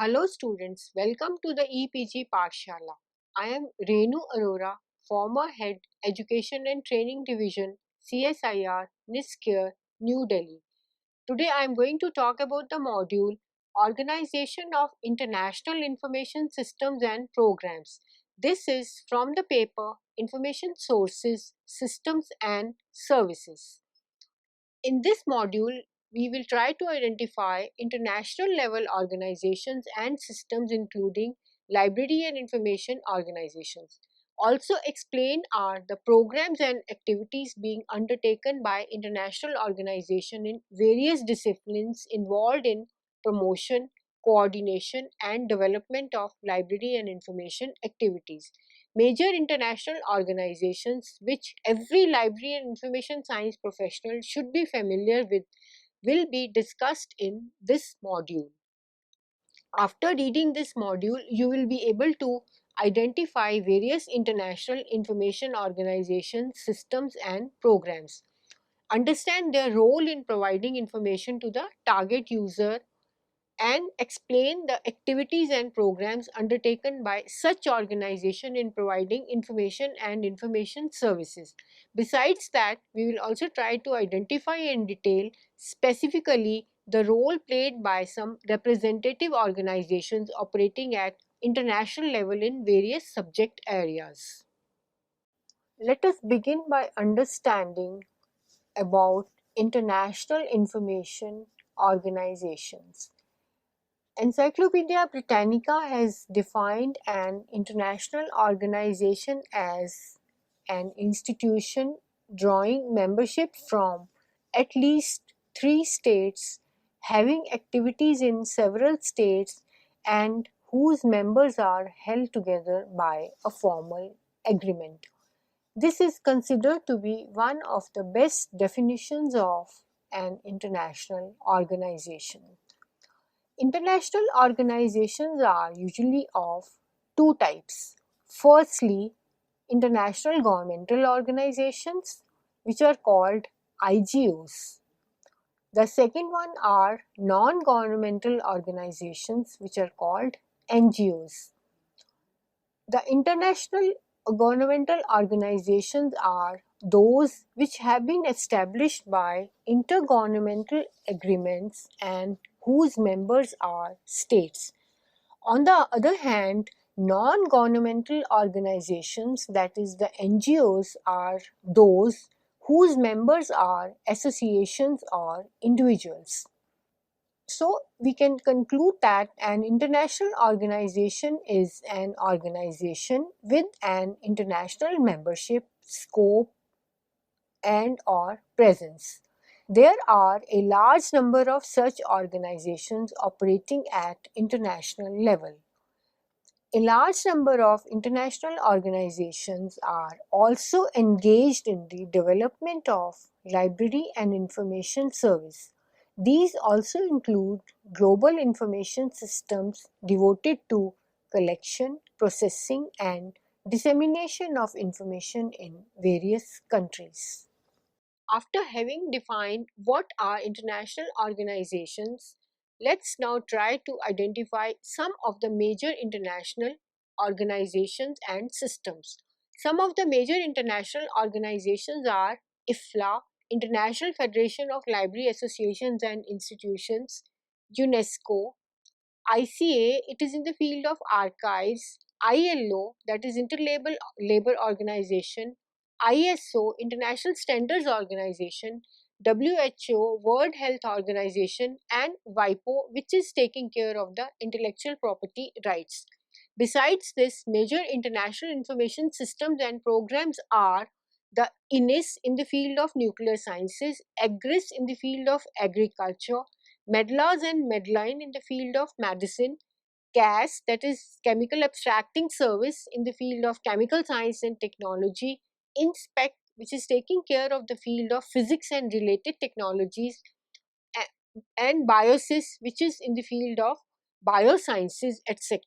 Hello students, welcome to the EPG Pathshala. I am Renu Arora, former Head Education and Training Division, CSIR, NISCARE, New Delhi. Today I am going to talk about the module Organization of International Information Systems and Programs. This is from the paper Information Sources, Systems and Services. In this module, we will try to identify international level organizations and systems including library and information organizations. Also explain are the programs and activities being undertaken by international organizations in various disciplines involved in promotion, coordination and development of library and information activities. Major international organizations which every library and information science professional should be familiar with will be discussed in this module. After reading this module, you will be able to identify various international information organization systems and programs. Understand their role in providing information to the target user and explain the activities and programs undertaken by such organization in providing information and information services. Besides that, we will also try to identify in detail specifically the role played by some representative organizations operating at international level in various subject areas. Let us begin by understanding about international information organizations. Encyclopedia Britannica has defined an international organization as an institution drawing membership from at least 3 states, having activities in several states, and whose members are held together by a formal agreement. This is considered to be one of the best definitions of an international organization. International organizations are usually of two types. Firstly, international governmental organizations, which are called IGOs. The second one are non-governmental organizations, which are called NGOs. The international governmental organizations are those which have been established by intergovernmental agreements and whose members are states. On the other hand, non-governmental organizations, that is the NGOs, are those whose members are associations or individuals. So we can conclude that an international organization is an organization with an international membership, scope, and or presence. There are a large number of such organizations operating at international level. A large number of international organizations are also engaged in the development of library and information service. These also include global information systems devoted to collection, processing, and dissemination of information in various countries. After having defined what are international organizations, let's now try to identify some of the major international organizations and systems. Some of the major international organizations are IFLA, International Federation of Library Associations and Institutions, UNESCO, ICA, it is in the field of archives, ILO, that is Interlabel Labor Organization, ISO, International Standards Organization, WHO, World Health Organization, and WIPO, which is taking care of the intellectual property rights. Besides this, major international information systems and programs are the INIS in the field of nuclear sciences, EGRIS in the field of agriculture, MEDLAS and MEDLINE in the field of medicine, CAS, that is Chemical Abstracting Service in the field of chemical science and technology, InSpec, which is taking care of the field of physics and related technologies, and BIOSYS, which is in the field of biosciences, etc.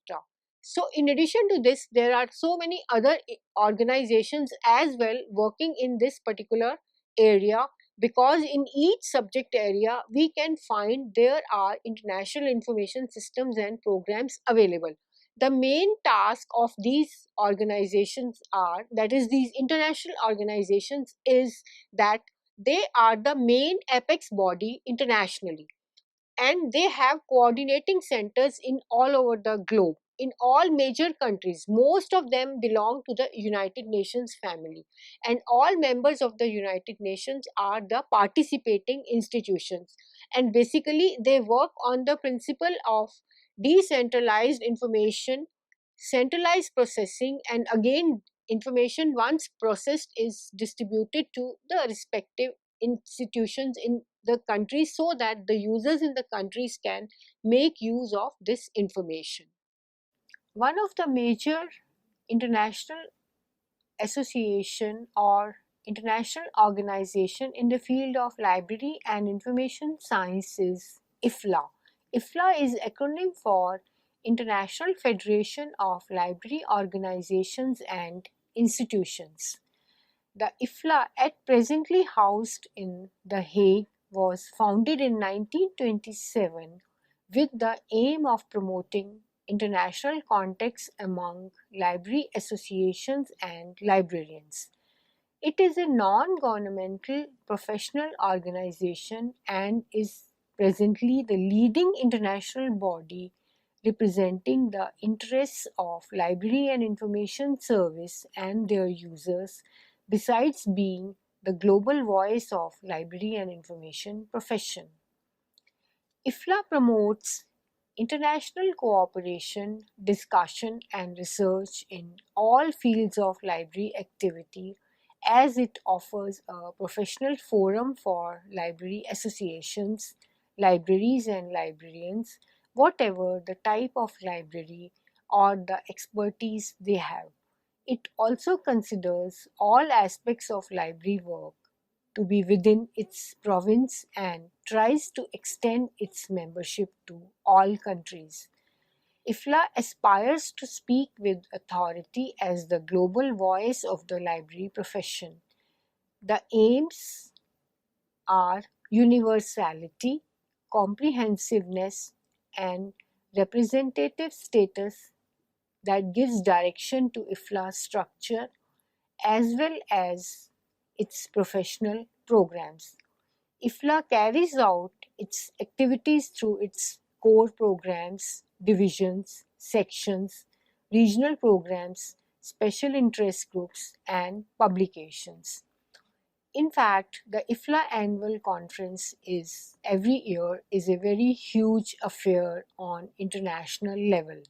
So in addition to this, there are so many other organizations as well working in this particular area, because in each subject area we can find there are international information systems and programs available. The main task of these organizations are, that is these international organizations, is that they are the main apex body internationally, and they have coordinating centers in all over the globe in all major countries. Most of them belong to the United Nations family, and all members of the United Nations are the participating institutions, and basically they work on the principle of decentralized information, centralized processing, and again information once processed is distributed to the respective institutions in the country so that the users in the countries can make use of this information. One of the major international association or international organization in the field of library and information science is IFLA. IFLA is acronym for International Federation of Library Organizations and Institutions. The IFLA, at presently housed in The Hague, was founded in 1927 with the aim of promoting international contacts among library associations and librarians. It is a non-governmental professional organization and is presently the leading international body representing the interests of library and information service and their users, besides being the global voice of library and information profession. IFLA promotes international cooperation, discussion, and research in all fields of library activity, as it offers a professional forum for library associations, libraries, and librarians, whatever the type of library or the expertise they have. It also considers all aspects of library work to be within its province and tries to extend its membership to all countries. IFLA aspires to speak with authority as the global voice of the library profession. The aims are universality, comprehensiveness, and representative status that gives direction to IFLA's structure as well as its professional programs. IFLA carries out its activities through its core programs, divisions, sections, regional programs, special interest groups, and publications. In fact, the IFLA annual conference is every year is a very huge affair on international level,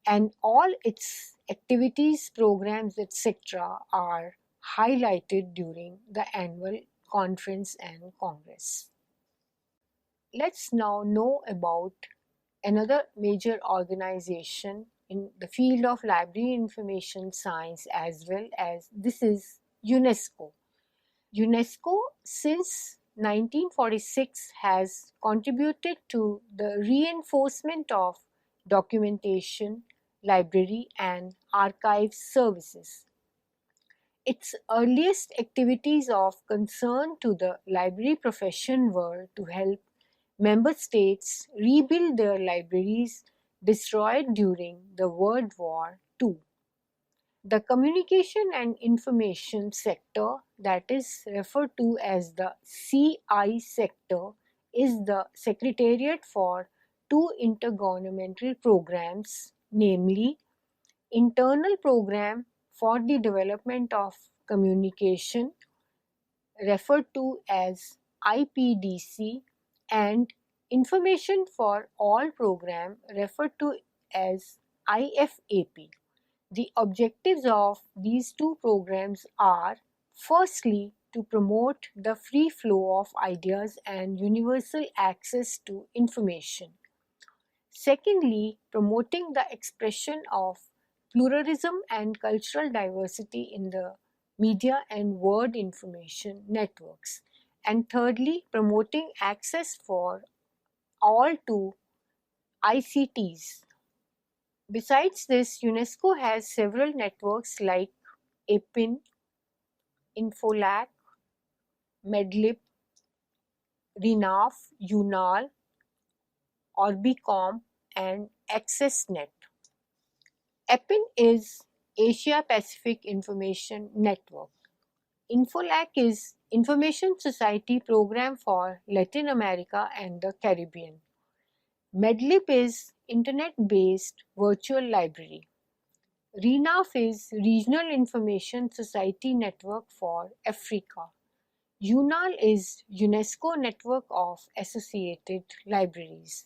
and all its activities, programs, etc. are highlighted during the annual conference and congress. Let's now know about another major organization in the field of library information science as well, as this is UNESCO. UNESCO since 1946 has contributed to the reinforcement of documentation, library, and archive services. Its earliest activities of concern to the library profession were to help member states rebuild their libraries destroyed during the World War II. The communication and information sector, that is referred to as the CI sector, is the secretariat for two intergovernmental programs, namely Internal Program for the Development of Communication, referred to as IPDC, and Information for All Program, referred to as IFAP. The objectives of these two programs are, firstly, to promote the free flow of ideas and universal access to information. Secondly, promoting the expression of pluralism and cultural diversity in the media and word information networks. And thirdly, promoting access for all to ICTs. Besides this, UNESCO has several networks like APIN, Infolac, Medlib, RENAF, UNAL, Orbicom, and AccessNet. EPIN is Asia Pacific Information Network. INFOLAC is Information Society Program for Latin America and the Caribbean. MEDLIB is Internet-based virtual library. RENAF is Regional Information Society Network for Africa. UNAL is UNESCO Network of Associated Libraries.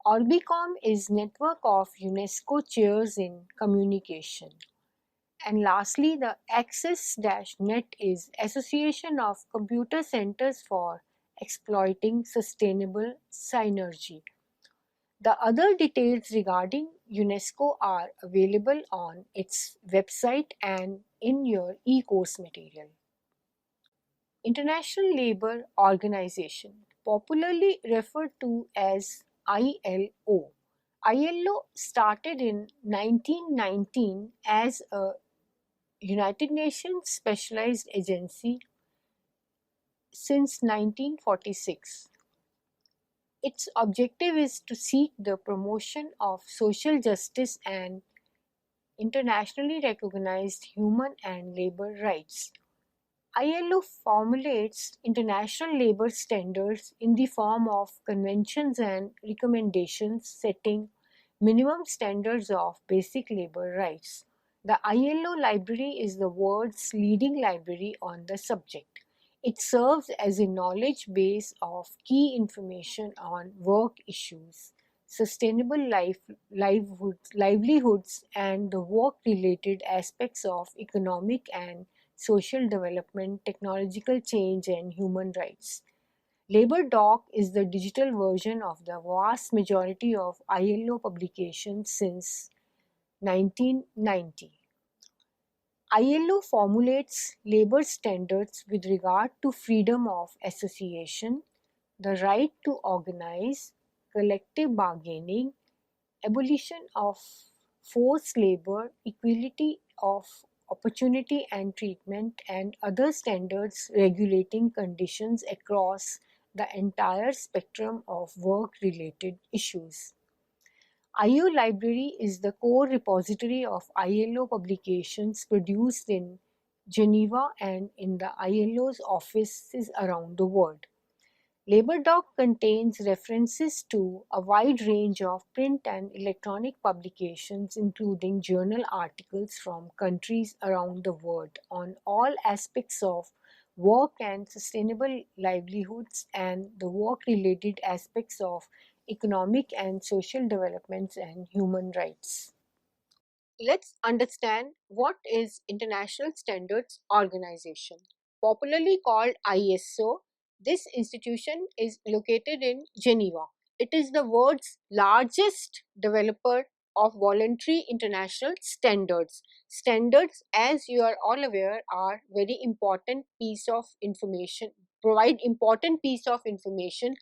Orbicom is Network of UNESCO Chairs in Communication. And lastly, the Access-Net is Association of Computer Centers for Exploiting Sustainable Synergy. The other details regarding UNESCO are available on its website and in your e-course material. International Labour Organization, popularly referred to as ILO. ILO started in 1919 as a United Nations specialized agency since 1946. Its objective is to seek the promotion of social justice and internationally recognized human and labor rights. ILO formulates international labor standards in the form of conventions and recommendations setting minimum standards of basic labor rights. The ILO library is the world's leading library on the subject. It serves as a knowledge base of key information on work issues, sustainable livelihoods, and the work-related aspects of economic and social development, technological change, and human rights. LabourDoc is the digital version of the vast majority of ILO publications since 1990. ILO formulates labor standards with regard to freedom of association, the right to organize, collective bargaining, abolition of forced labor, equality of opportunity and treatment, and other standards regulating conditions across the entire spectrum of work-related issues. IO Library is the core repository of ILO publications produced in Geneva and in the ILO's offices around the world. LabourDoc contains references to a wide range of print and electronic publications, including journal articles from countries around the world on all aspects of work and sustainable livelihoods and the work-related aspects of economic and social developments and human rights. Let's understand what is International Standards Organization. Popularly called ISO, this institution is located in Geneva. It is the world's largest developer of voluntary international standards. Standards, as you are all aware, are very important piece of information, provide important piece of information,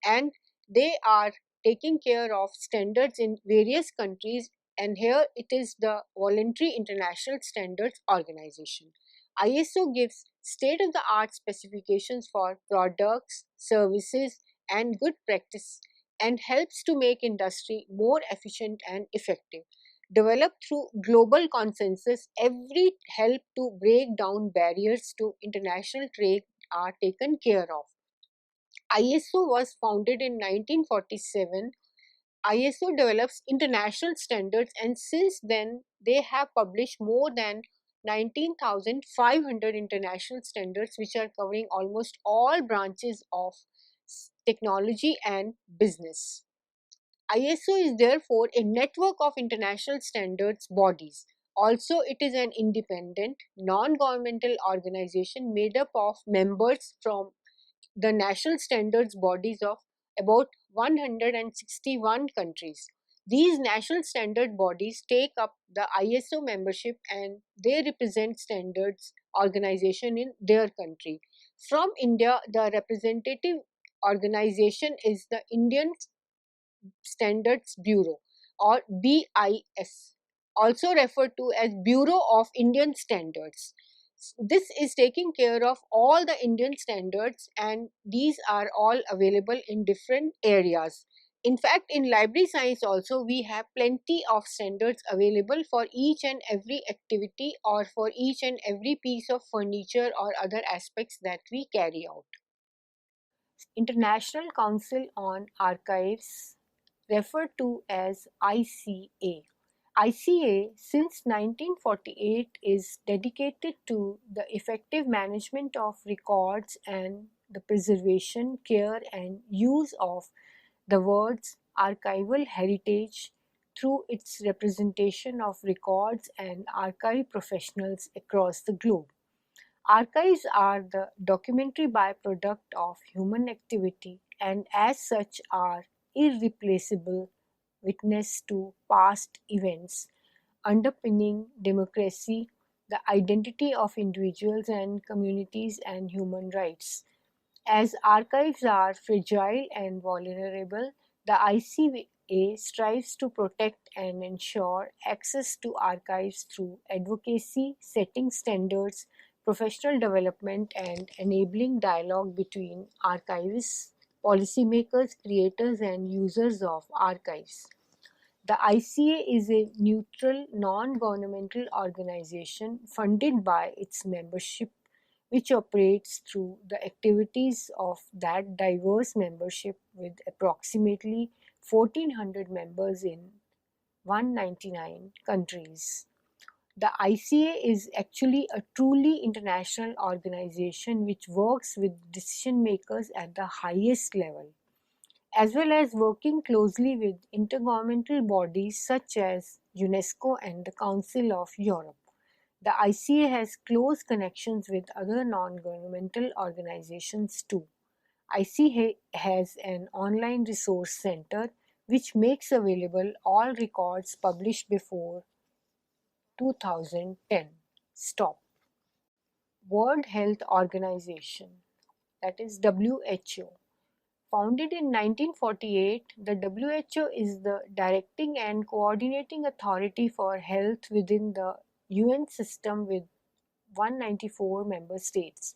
and they are taking care of standards in various countries, and here it is the Voluntary International Standards Organization. ISO gives state-of-the-art specifications for products, services, and good practice and helps to make industry more efficient and effective. Developed through global consensus, every help to break down barriers to international trade are taken care of. ISO was founded in 1947. ISO develops international standards, and since then they have published more than 19,500 international standards which are covering almost all branches of technology and business. ISO is therefore a network of international standards bodies. Also, it is an independent, non-governmental organization made up of members from the national standards bodies of about 161 countries. These national standard bodies take up the ISO membership and they represent standards organization in their country. From India, the representative organization is the Indian Standards Bureau or BIS, also referred to as Bureau of Indian Standards. This is taking care of all the Indian standards, and these are all available in different areas. In fact, in library science also, we have plenty of standards available for each and every activity or for each and every piece of furniture or other aspects that we carry out. International Council on Archives, referred to as ICA. ICA since 1948 is dedicated to the effective management of records and the preservation, care and use of the world's archival heritage through its representation of records and archive professionals across the globe. Archives are the documentary byproduct of human activity and as such are irreplaceable witness to past events underpinning democracy, the identity of individuals and communities, and human rights. As archives are fragile and vulnerable, the ICA strives to protect and ensure access to archives through advocacy, setting standards, professional development, and enabling dialogue between archivists, policymakers, creators, and users of archives. The ICA is a neutral, non-governmental organization funded by its membership, which operates through the activities of that diverse membership with approximately 1,400 members in 199 countries. The ICA is actually a truly international organization which works with decision makers at the highest level, as well as working closely with intergovernmental bodies such as UNESCO and the Council of Europe. The ICA has close connections with other non-governmental organizations too. ICA has an online resource center which makes available all records published before 2010. Stop. World Health Organization, that is WHO. Founded in 1948, the WHO is the directing and coordinating authority for health within the UN system with 194 member states.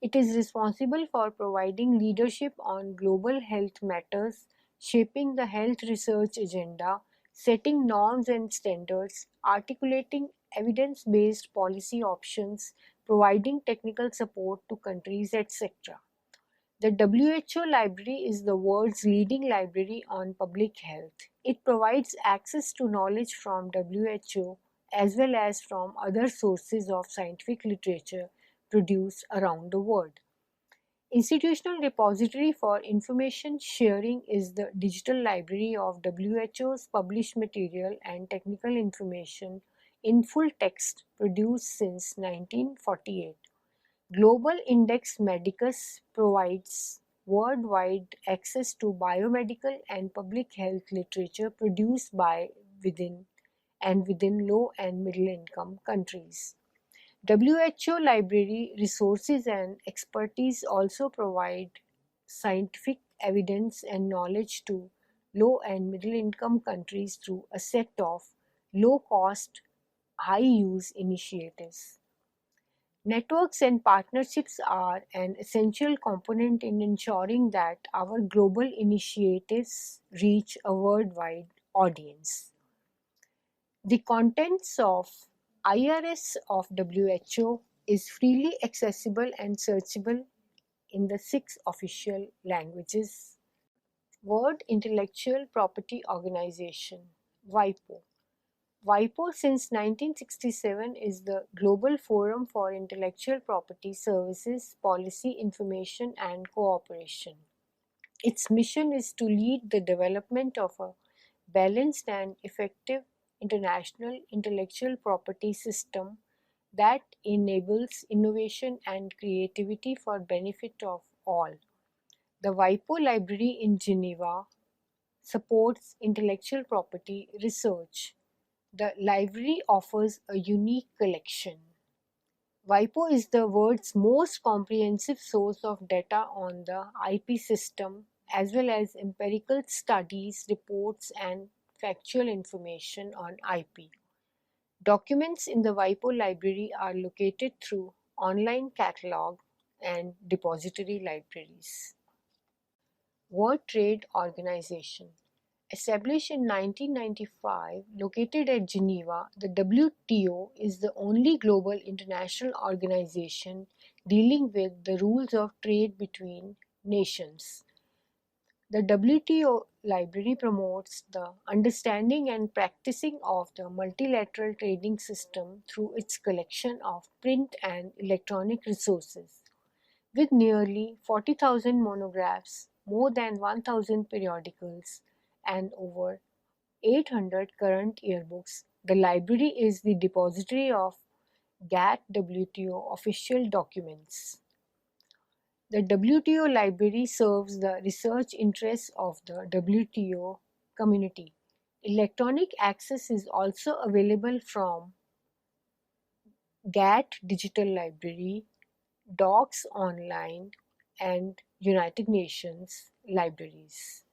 It is responsible for providing leadership on global health matters, shaping the health research agenda, setting norms and standards, articulating evidence based policy options, providing technical support to countries, etc. The WHO Library is the world's leading library on public health. It provides access to knowledge from WHO as well as from other sources of scientific literature produced around the world. Institutional Repository for Information Sharing is the digital library of WHO's published material and technical information in full text produced since 1948. Global Index Medicus provides worldwide access to biomedical and public health literature produced by within low and middle income countries. WHO library resources and expertise also provide scientific evidence and knowledge to low and middle income countries through a set of low cost, high use initiatives. Networks and partnerships are an essential component in ensuring that our global initiatives reach a worldwide audience. The contents of IRS of WHO is freely accessible and searchable in the 6 official languages. World Intellectual Property Organization, WIPO. WIPO since 1967 is the global forum for intellectual property services, policy, information and cooperation. Its mission is to lead the development of a balanced and effective international intellectual property system that enables innovation and creativity for benefit of all. The WIPO Library in Geneva supports intellectual property research. The library offers a unique collection. WIPO is the world's most comprehensive source of data on the IP system, as well as empirical studies, reports, and factual information on IP. Documents in the WIPO library are located through online catalog, and depository libraries. World Trade Organization. Established in 1995, located at Geneva, the WTO is the only global international organization dealing with the rules of trade between nations. The WTO library promotes the understanding and practicing of the multilateral trading system through its collection of print and electronic resources. With nearly 40,000 monographs, more than 1,000 periodicals, and over 800 current yearbooks, the library is the depository of GATT WTO official documents. The WTO library serves the research interests of the WTO community. Electronic access is also available from GATT Digital Library, Docs Online, and United Nations libraries.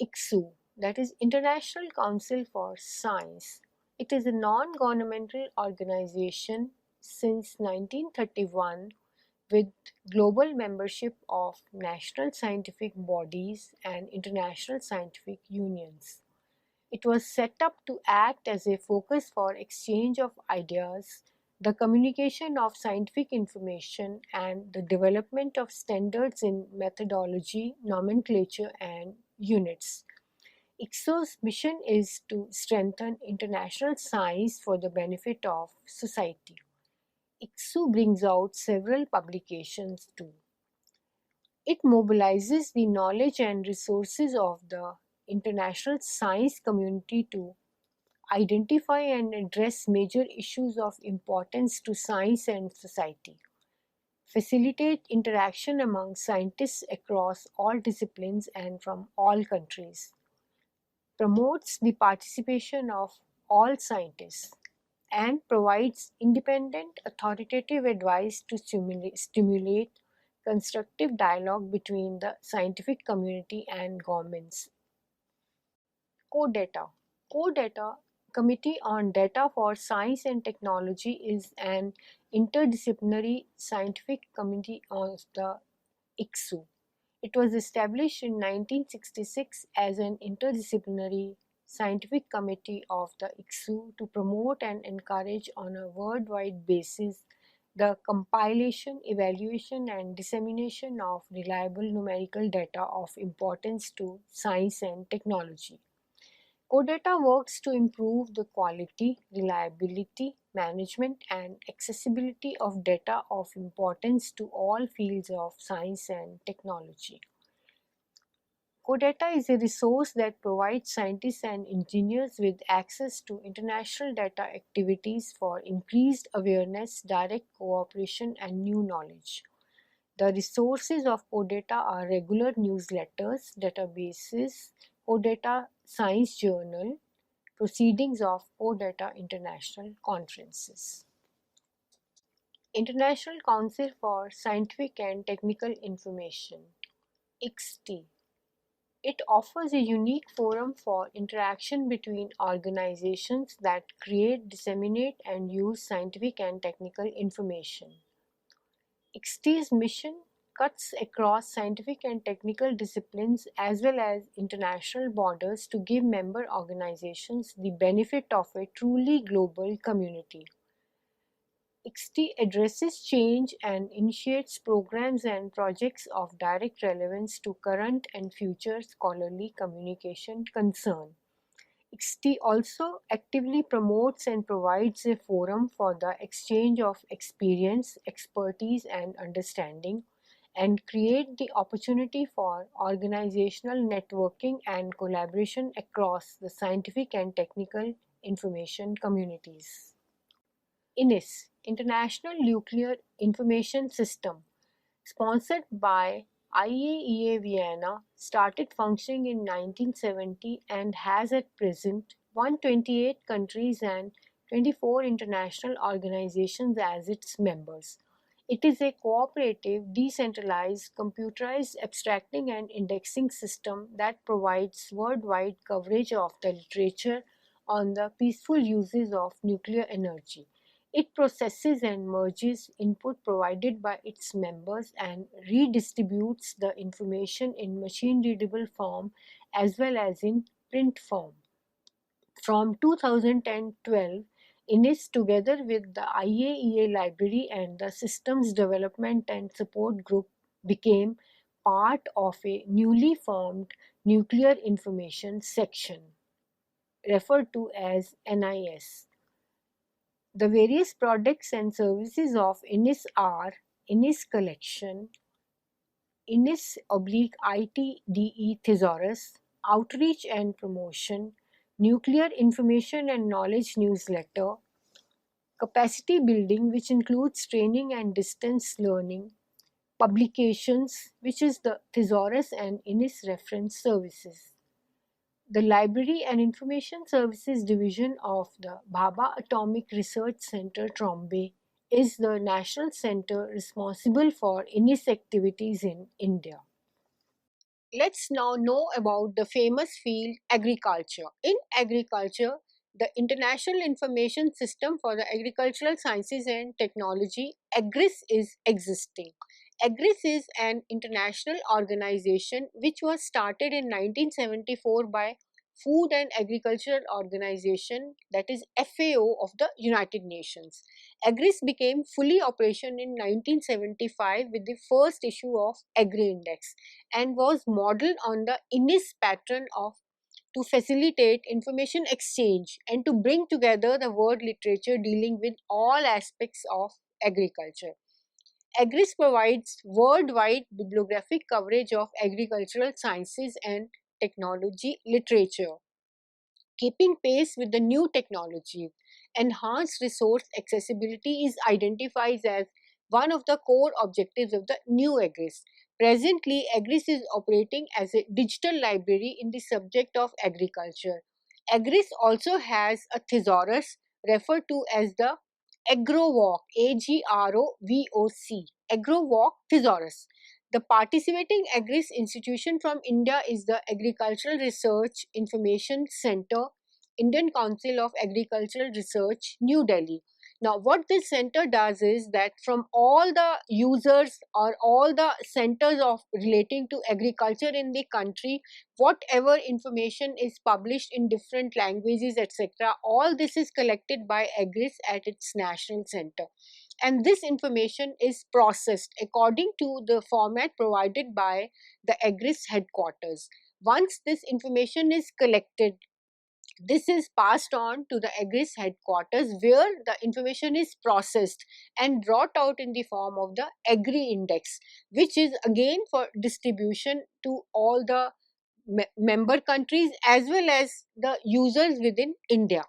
ICSU, that is International Council for Science. It is a non-governmental organization since 1931 with global membership of national scientific bodies and international scientific unions. It was set up to act as a focus for exchange of ideas, the communication of scientific information, and the development of standards in methodology, nomenclature, and units. ICSO's mission is to strengthen international science for the benefit of society. ICSO brings out several publications too. It mobilizes the knowledge and resources of the international science community to identify and address major issues of importance to science and society, facilitate interaction among scientists across all disciplines and from all countries, promotes the participation of all scientists, and provides independent, authoritative advice to stimulate constructive dialogue between the scientific community and governments. CODATA. CODATA, Committee on Data for Science and Technology, is an interdisciplinary scientific committee of the ICSU. It was established in 1966 as an interdisciplinary scientific committee of the ICSU to promote and encourage on a worldwide basis the compilation, evaluation, and dissemination of reliable numerical data of importance to science and technology. CODATA works to improve the quality, reliability, management, and accessibility of data of importance to all fields of science and technology. CODATA is a resource that provides scientists and engineers with access to international data activities for increased awareness, direct cooperation, and new knowledge. The resources of CODATA are regular newsletters, databases, CODATA Science Journal, proceedings of CODATA international conferences. International Council for Scientific and Technical Information, ICST. It offers a unique forum for interaction between organizations that create, disseminate, and use scientific and technical information. ICST's mission cuts across scientific and technical disciplines as well as international borders to give member organizations the benefit of a truly global community. ICST addresses change and initiates programs and projects of direct relevance to current and future scholarly communication concern. ICST also actively promotes and provides a forum for the exchange of experience, expertise, and understanding, and create the opportunity for organizational networking and collaboration across the scientific and technical information communities. INIS, International Nuclear Information System, sponsored by IAEA Vienna, started functioning in 1970 and has at present 128 countries and 24 international organizations as its members. It is a cooperative, decentralized, computerized abstracting and indexing system that provides worldwide coverage of the literature on the peaceful uses of nuclear energy. It processes and merges input provided by its members and redistributes the information in machine-readable form as well as in print form. From 2010-12, INIS together with the IAEA library and the Systems Development and Support Group became part of a newly formed Nuclear Information Section, referred to as NIS. The various products and services of INIS are INIS Collection, INIS/ITDE Thesaurus, Outreach and Promotion, Nuclear Information and Knowledge Newsletter, Capacity Building, which includes training and distance learning, Publications, which is the Thesaurus and INIS Reference Services. The Library and Information Services Division of the Bhabha Atomic Research Center, Trombay, is the national center responsible for INIS activities in India. Let's now know about the famous field agriculture. In agriculture, the International Information System for the Agricultural Sciences and Technology, AGRIS, is existing. AGRIS is an international organization which was started in 1974 by Food and Agricultural Organization, that is FAO of the United Nations. AGRIS became fully operational in 1975 with the first issue of Agri Index and was modeled on the INIS pattern of to facilitate information exchange and to bring together the world literature dealing with all aspects of agriculture. AGRIS provides worldwide bibliographic coverage of agricultural sciences and technology literature, keeping pace with the new technology. Enhanced resource accessibility is identified as one of the core objectives of the new AGRIS. Presently, AGRIS is operating as a digital library in the subject of agriculture. AGRIS also has a thesaurus referred to as the AgroVoc, AGROVOC, AgroVoc Thesaurus. The participating AGRIS institution from India is the Agricultural Research Information Center, Indian Council of Agricultural Research, New Delhi. Now, what this center does is that from all the users or all the centers of relating to agriculture in the country, whatever information is published in different languages, etc., all this is collected by AGRIS at its national center. And this information is processed according to the format provided by the AGRIS headquarters. Once this information is collected, this is passed on to the AGRIS headquarters where the information is processed and brought out in the form of the Agri Index, which is again for distribution to all the member countries as well as the users within India.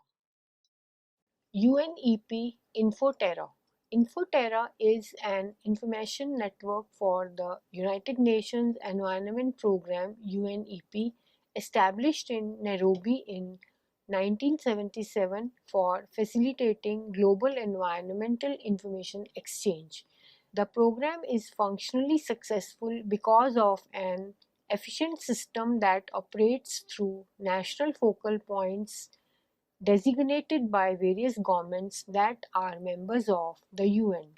UNEP Infoterra. Infoterra is an information network for the United Nations Environment Programme UNEP, established in Nairobi in 1977 for facilitating global environmental information exchange. The program is functionally successful because of an efficient system that operates through national focal points designated by various governments that are members of the UN.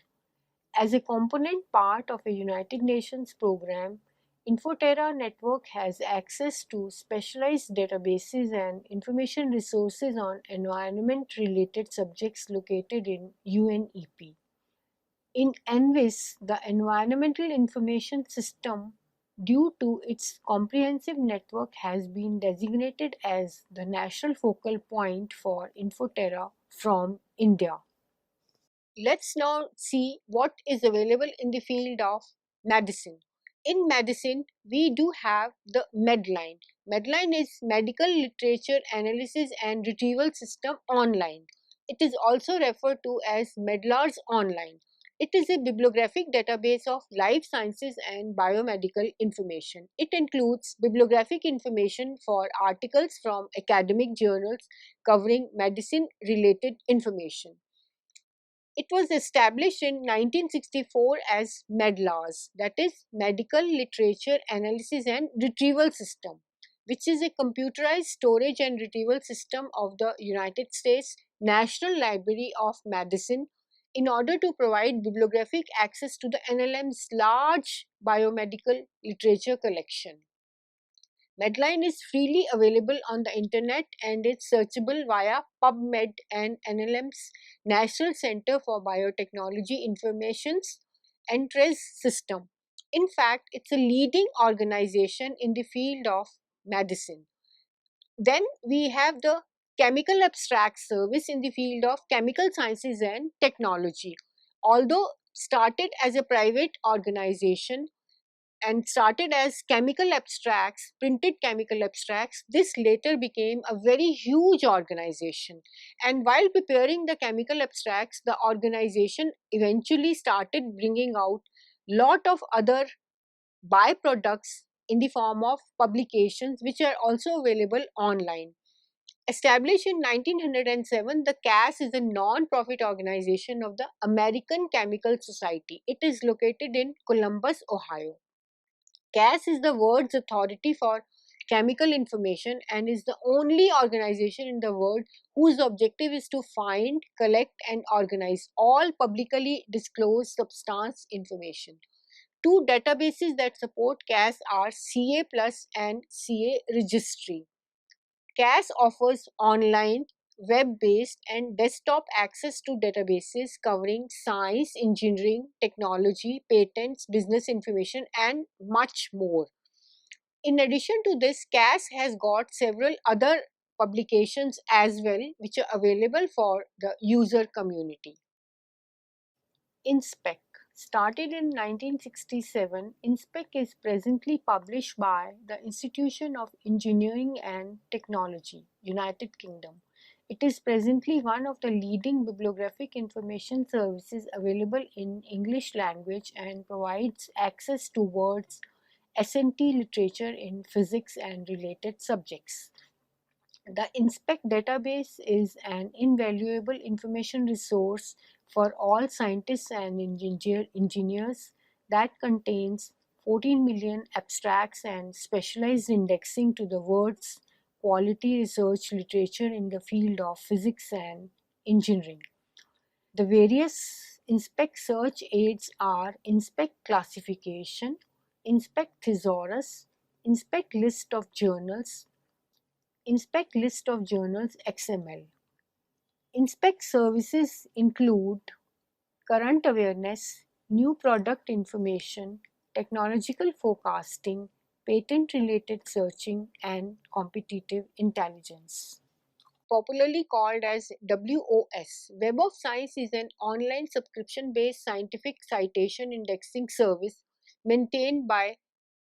As a component part of a United Nations program, Infoterra network has access to specialized databases and information resources on environment-related subjects located in UNEP. In ENVIS, the Environmental Information System, due to its comprehensive network, has been designated as the national focal point for Infoterra from India. Let's now see what is available in the field of medicine. In medicine, we do have the Medline. Medline is Medical Literature Analysis and Retrieval System Online. It is also referred to as Medlars Online. It is a bibliographic database of life sciences and biomedical information. It includes bibliographic information for articles from academic journals covering medicine-related information. It was established in 1964 as MEDLARS, that is Medical Literature Analysis and Retrieval System, which is a computerized storage and retrieval system of the United States National Library of Medicine in order to provide bibliographic access to the NLM's large biomedical literature collection. Medline is freely available on the internet and is searchable via PubMed and NLM's National Center for Biotechnology Information's ENTRES system. In fact, it's a leading organization in the field of medicine. Then we have the Chemical Abstract Service in the field of chemical sciences and technology. Although started as a private organization, and started as chemical abstracts, printed chemical abstracts, this later became a very huge organization. And while preparing the chemical abstracts, the organization eventually started bringing out lot of other byproducts in the form of publications which are also available online. Established in 1907, the CAS is a non-profit organization of the American Chemical Society. It is located in Columbus, Ohio. CAS is the world's authority for chemical information and is the only organization in the world whose objective is to find, collect, and organize all publicly disclosed substance information. Two databases that support CAS are CA Plus and CA Registry. CAS offers online, web-based, and desktop access to databases covering science, engineering, technology, patents, business information, and much more. In addition to this, CAS has got several other publications as well, which are available for the user community. InSpec. Started in 1967, InSpec is presently published by the Institution of Engineering and Technology, United Kingdom. It is presently one of the leading bibliographic information services available in English language and provides access to words, S&T literature in physics and related subjects. The InSpec database is an invaluable information resource for all scientists and engineers that contains 14 million abstracts and specialized indexing to the words quality research literature in the field of physics and engineering. The various InSpec search aids are InSpec classification, InSpec thesaurus, InSpec list of journals, InSpec list of journals XML. InSpec services include current awareness, new product information, technological forecasting, patent related searching, and competitive intelligence. Popularly called as WOS. Web of Science is an online subscription-based scientific citation indexing service maintained by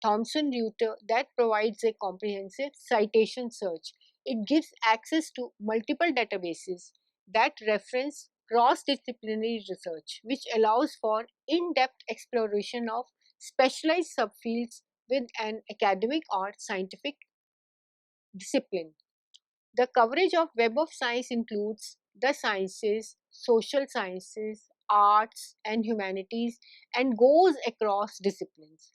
Thomson Reuters that provides a comprehensive citation search. It gives access to multiple databases that reference cross-disciplinary research, which allows for in-depth exploration of specialized subfields with an academic or scientific discipline. The coverage of Web of Science includes the sciences, social sciences, arts, and humanities, and goes across disciplines.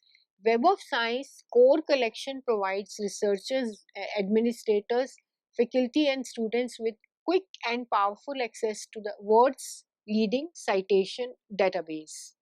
Web of Science core collection provides researchers, administrators, faculty, and students with quick and powerful access to the world's leading citation database.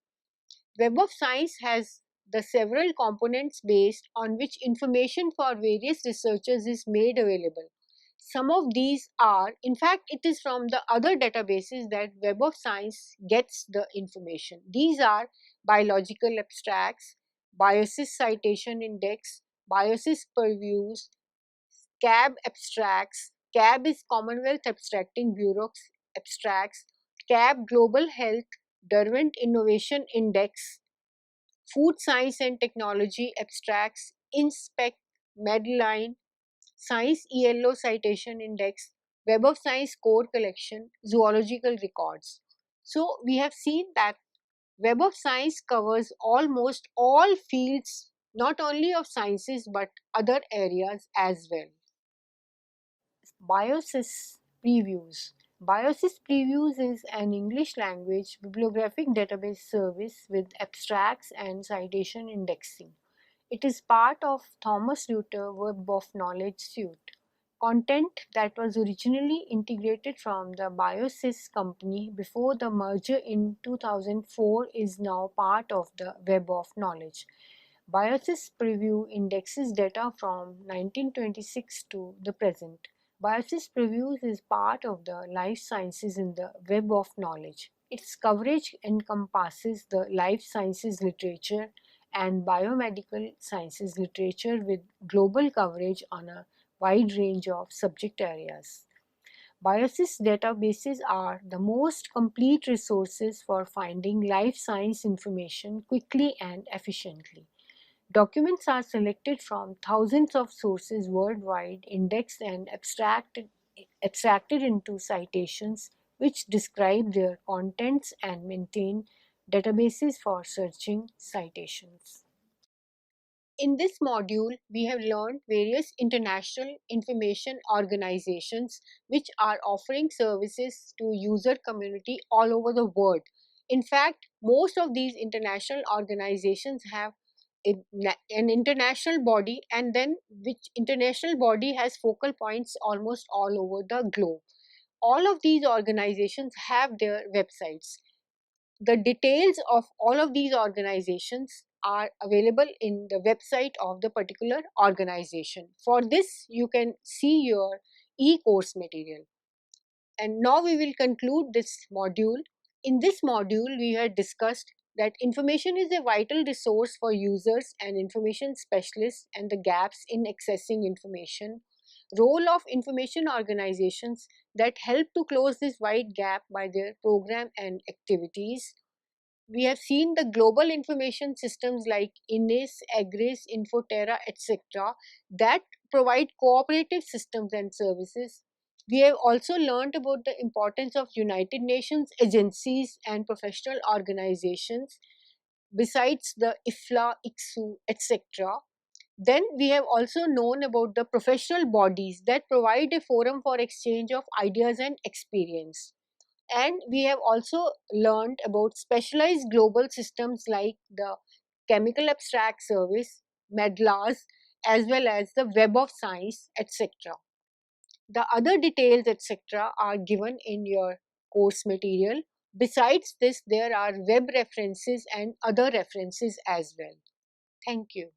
Web of Science has the several components based on which information for various researchers is made available. Some of these are, in fact, it is from the other databases that Web of Science gets the information. These are biological abstracts, Biosis Citation Index, Biosis Purviews, CAB abstracts. CAB is Commonwealth Abstracting Bureau abstracts, CAB Global Health, Derwent Innovation Index, Food Science and Technology abstracts, InSpec, Medline, Science IILO Citation Index, Web of Science Core Collection, Zoological Records. So we have seen that Web of Science covers almost all fields, not only of sciences but other areas as well. Biosis Previews. Biosis Previews is an English language bibliographic database service with abstracts and citation indexing. It is part of Thomson Reuters Web of Knowledge suite. content that was originally integrated from the BioSys company before the merger in 2004 is now part of the Web of Knowledge. BioSys Preview indexes data from 1926 to the present. BioSys Previews is part of the life sciences in the Web of Knowledge. Its coverage encompasses the life sciences literature and biomedical sciences literature with global coverage on a wide range of subject areas. BioSys databases are the most complete resources for finding life science information quickly and efficiently. Documents are selected from thousands of sources worldwide, indexed and abstracted into citations which describe their contents and maintain databases for searching citations. In this module, we have learned various international information organizations which are offering services to user community all over the world. In fact, most of these international organizations have an international body, and then which international body has focal points almost all over the globe. All of these organizations have their websites. The details of all of these organizations are available in the website of the particular organization. For this, you can see your e-course material. And now we will conclude this module. In this module, we have discussed that information is a vital resource for users and information specialists and the gaps in accessing information, role of information organizations that help to close this wide gap by their program and activities. We have seen the global information systems like INIS, AGRIS, Infoterra, etc. that provide cooperative systems and services. We have also learned about the importance of United Nations agencies and professional organizations besides the IFLA, ICSU, etc. Then we have also known about the professional bodies that provide a forum for exchange of ideas and experience. And we have also learned about specialized global systems like the Chemical Abstract Service, MEDLAS, as well as the Web of Science, etc. The other details, etc., are given in your course material. Besides this, there are web references and other references as well. Thank you.